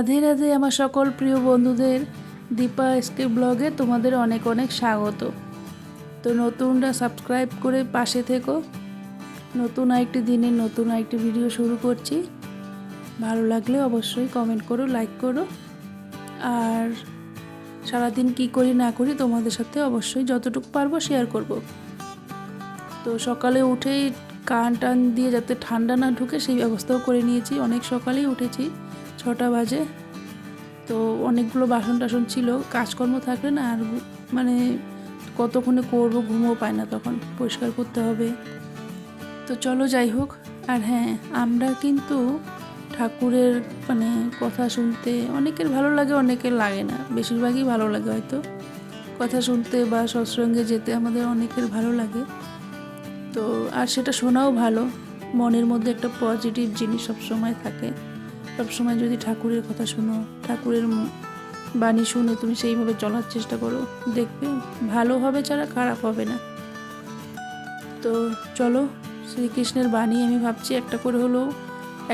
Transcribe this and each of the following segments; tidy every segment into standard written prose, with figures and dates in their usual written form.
রাধে রাধে আমার সকল প্রিয় বন্ধুদের দীপা এসকে ব্লগে তোমাদের অনেক অনেক স্বাগত। তো নতুনরা সাবস্ক্রাইব করে পাশে থেকো। নতুন আরেকটি দিনে নতুন আরেকটি ভিডিও শুরু করছি। ভালো লাগলে অবশ্যই কমেন্ট করো, লাইক করো। আর সারাদিন কি করি না করি তোমাদের সাথে অবশ্যই যতটুকু পারবো শেয়ার করব। তো সকালে উঠেই কান টান দিয়ে যাতে ঠান্ডা না ঢুকে সেই ব্যবস্থাও করে নিয়েছি। অনেক সকালেই উঠেছি, 6টা বাজে। তো অনেকগুলো বাসন টাসন ছিল, কাজকর্ম থাকলে না আর মানে কতক্ষণে করবো, ঘুমও পায় না, তখন পরিষ্কার করতে হবে। তো চলো যাই হোক। আর হ্যাঁ, আমরা কিন্তু ঠাকুরের কথা শুনতে অনেকের ভালো লাগে, অনেকের লাগে না, বেশিরভাগই ভালো লাগে হয়তো। কথা শুনতে বা সৎসঙ্গে যেতে আমাদের অনেকের ভালো লাগে। তো আর সেটা শোনাও ভালো, মনের মধ্যে একটা পজিটিভ জিনিস সবসময় থাকে। সবসময় যদি ঠাকুরের কথা শোনো, ঠাকুরের বাণী শুনে তুমি সেইভাবে চলার চেষ্টা করো, দেখবে ভালো হবে ছাড়া খারাপ হবে না। তো চলো, শ্রীকৃষ্ণের বাণী আমি ভাবছি একটা করে হলেও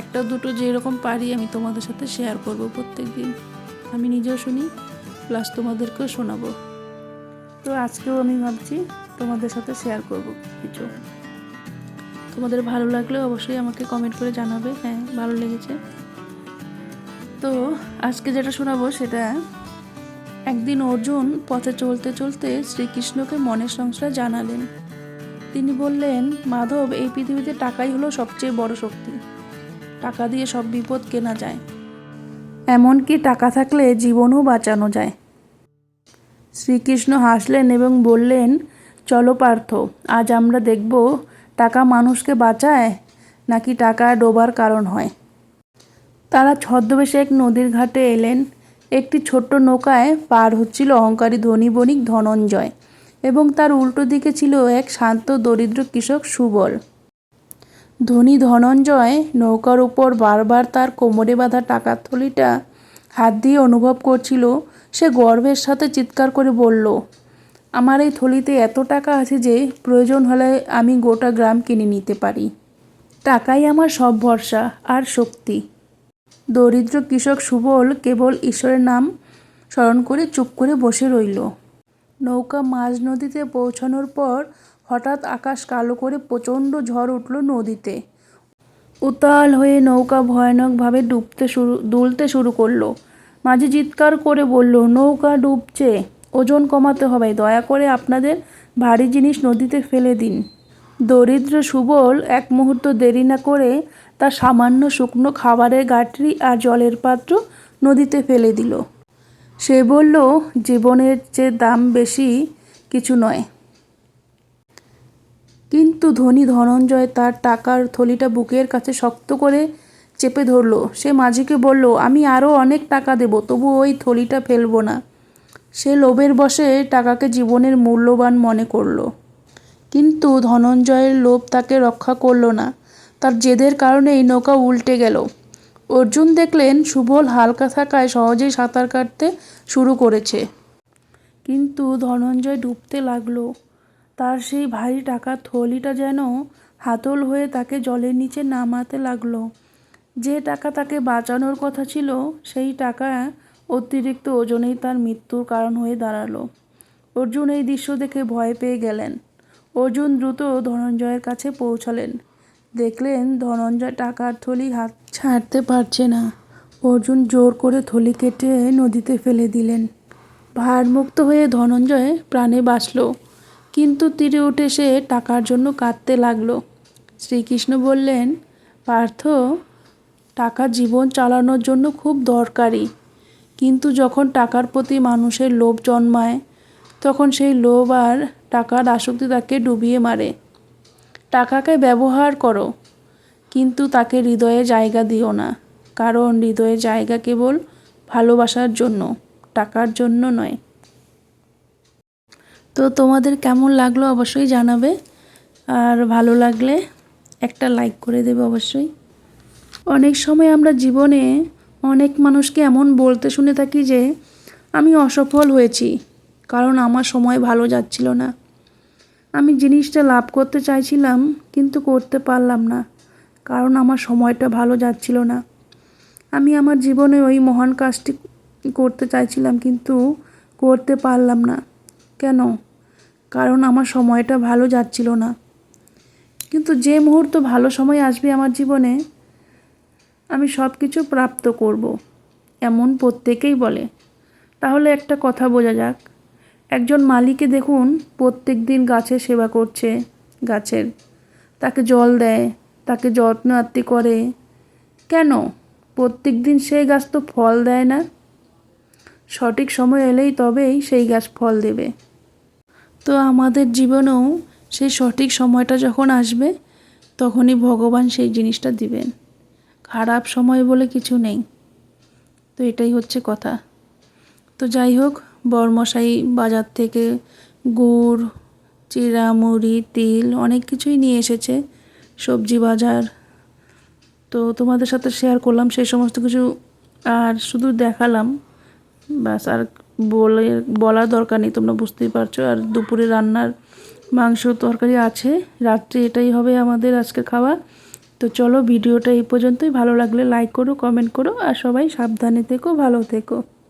একটা দুটো যেরকম পারি আমি তোমাদের সাথে শেয়ার করব প্রত্যেক দিন। আমি নিজেও শুনি, প্লাস তোমাদেরকেও শোনাবো। তো আজকেও আমি ভাবছি তোমাদের সাথে শেয়ার করব কিছু। তোমাদের ভালো লাগলে অবশ্যই আমাকে কমেন্ট করে জানাবে, হ্যাঁ ভালো লেগেছে। তো আজকে যেটা শোনাবো সেটা, একদিন অর্জুন পথে চলতে চলতে শ্রীকৃষ্ণকে মনের সংসার জানালেন। তিনি বললেন, মাধব, এই পৃথিবীতে টাকাই হলো সবচেয়ে বড় শক্তি। টাকা দিয়ে সব বিপদ কেনা যায়, এমনকি টাকা থাকলে জীবনও বাঁচানো যায়। শ্রীকৃষ্ণ হাসলেন এবং বললেন, চলো পার্থ, আজ আমরা দেখব টাকা মানুষকে বাঁচায় নাকি টাকা ডোবার কারণ হয়। তারা ছদ্মবেশে এক নদীর ঘাটে এলেন। একটি ছোট্ট নৌকায় পার হচ্ছিল অহংকারী ধনী বণিক ধনঞ্জয়, এবং তার উল্টো দিকে ছিল এক শান্ত দরিদ্র কৃষক সুবল। ধনী ধনঞ্জয় নৌকার উপর বারবার তার কোমরে বাঁধা টাকার থলিটা হাত দিয়ে অনুভব করছিল। সে গর্বের সাথে চিৎকার করে বলল, আমার এই থলিতে এত টাকা আছে যে প্রয়োজন হলে আমি গোটা গ্রাম কিনে নিতে পারি। টাকাই আমার সব ভরসা আর শক্তি। দরিদ্র কৃষক সুবল কেবল ঈশ্বরের নাম স্মরণ করে চুপ করে বসে রইল। নৌকা মাঝ নদীতে পৌঁছানোর পর হঠাৎ আকাশ কালো করে প্রচণ্ড ঝড় উঠল নদীতে। উতাল হয়ে নৌকা ভয়ানকভাবে দুলতে শুরু করলো। মাঝি চিৎকার করে বলল, নৌকা ডুবছে, ওজন কমাতে হবে, দয়া করে আপনাদের ভারী জিনিস নদীতে ফেলে দিন। দরিদ্র সুবল এক মুহূর্ত দেরি না করে তার সামান্য শুকনো খাবারের গাঁটরি আর জলের পাত্র নদীতে ফেলে দিল। সে বলল, জীবনের চেয়ে দাম বেশি কিছু নয়। কিন্তু ধনী ধনঞ্জয় তার টাকার থলিটা বুকের কাছে শক্ত করে চেপে ধরল। সে মাঝিকে বলল, আমি আরও অনেক টাকা দেব, তবু ওই থলিটা ফেলবো না। সে লোভের বশে টাকাকে জীবনের মূল্যবান মনে করল। কিন্তু ধনঞ্জয়ের লোভ তাকে রক্ষা করল না। তার জেদের কারণে এই নৌকা উল্টে গেল। অর্জুন দেখলেন সুবল হালকা থাকায় সহজেই সাঁতার কাটতে শুরু করেছে, কিন্তু ধনঞ্জয় ডুবতে লাগলো। তার সেই ভারী টাকার থলিটা যেন হাতল হয়ে তাকে জলের নিচে নামাতে লাগলো। যে টাকা তাকে বাঁচানোর কথা ছিল, সেই টাকা অতিরিক্ত ওজনেই তার মৃত্যুর কারণ হয়ে দাঁড়ালো। অর্জুন এই দৃশ্য দেখে ভয় পেয়ে গেলেন। অর্জুন দ্রুত ধনঞ্জয়ের কাছে পৌঁছালেন। দেখলেন ধনঞ্জয় টাকার থলি হাত ছাড়তে পারছে না। অর্জুন জোর করে থলি কেটে নদীতে ফেলে দিলেন। ভারমুক্ত হয়ে ধনঞ্জয় প্রাণে বাঁচল, কিন্তু তীরে উঠে সে টাকার জন্য কাঁদতে লাগলো। শ্রীকৃষ্ণ বললেন, পার্থ, টাকা জীবন চালানোর জন্য খুব দরকারি, কিন্তু যখন টাকার প্রতি মানুষের লোভ জন্মায়, তখন সেই লোভ আর টাকার আসক্তি তাকে ডুবিয়ে মারে। টাকাকে ব্যবহার করো, কিন্তু তাকে হৃদয়ে জায়গা দিও না, কারণ হৃদয়ে জায়গা কেবল ভালোবাসার জন্য, টাকার জন্য নয়। তো তোমাদের কেমন লাগলো অবশ্যই জানাবে, আর ভালো লাগলে একটা লাইক করে দেবে অবশ্যই। অনেক সময় আমরা জীবনে অনেক মানুষকে এমন বলতে শুনে থাকি যে আমি অসফল হয়েছি, কারণ আমার সময় ভালো যাচ্ছিল না। আমি জিনিসটা লাভ করতে চাইছিলাম কিন্তু করতে পারলাম না, কারণ আমার সময়টা ভালো যাচ্ছিল না। আমি আমার জীবনে ওই মহান কাজটি করতে চাইছিলাম, কিন্তু করতে পারলাম না। কেন? কারণ আমার সময়টা ভালো যাচ্ছিল না। কিন্তু যে মুহূর্ত ভালো সময় আসবে আমার জীবনে, আমি সব কিছু প্রাপ্ত করব, এমন প্রত্যেকেই বলে। তাহলে একটা কথা বোঝা যাক, একজন মালিকে দেখুন প্রত্যেক দিন গাছের সেবা করছে, তাকে জল দেয়, তাকে যত্ন আত্তি করে। কেন? প্রত্যেক দিন সেই গাছ তো ফল দেয় না। সঠিক সময় এলেই তবেই সেই গাছ ফল দেবে। তো আমাদের জীবনেও সেই সঠিক সময়টা যখন আসবে, তখনই ভগবান সেই জিনিসটা দিবেন। খারাপ সময় বলে কিছু নেই। তো এটাই হচ্ছে কথা। তো যাই হোক, বরমশাই বাজার থেকে গুড়, চিড়া, মুড়ি, তিল অনেক কিছুই নিয়ে এসেছে, সবজি বাজার। তো তোমাদের সাথে শেয়ার করলাম সেই সমস্ত কিছু, আর শুধু দেখালাম ব্যাস। আর বলার দরকার নেই, তোমরা বুঝতেই পারছো। আর দুপুরে রান্নার মাংস তরকারি আছে, রাত্রে এটাই হবে আমাদের আজকে খাওয়া। তো চলো, ভিডিওটা এই পর্যন্তই। ভালো লাগলে লাইক করো, কমেন্ট করো, আর সবাই সাবধানে থেকো, ভালো থেকো।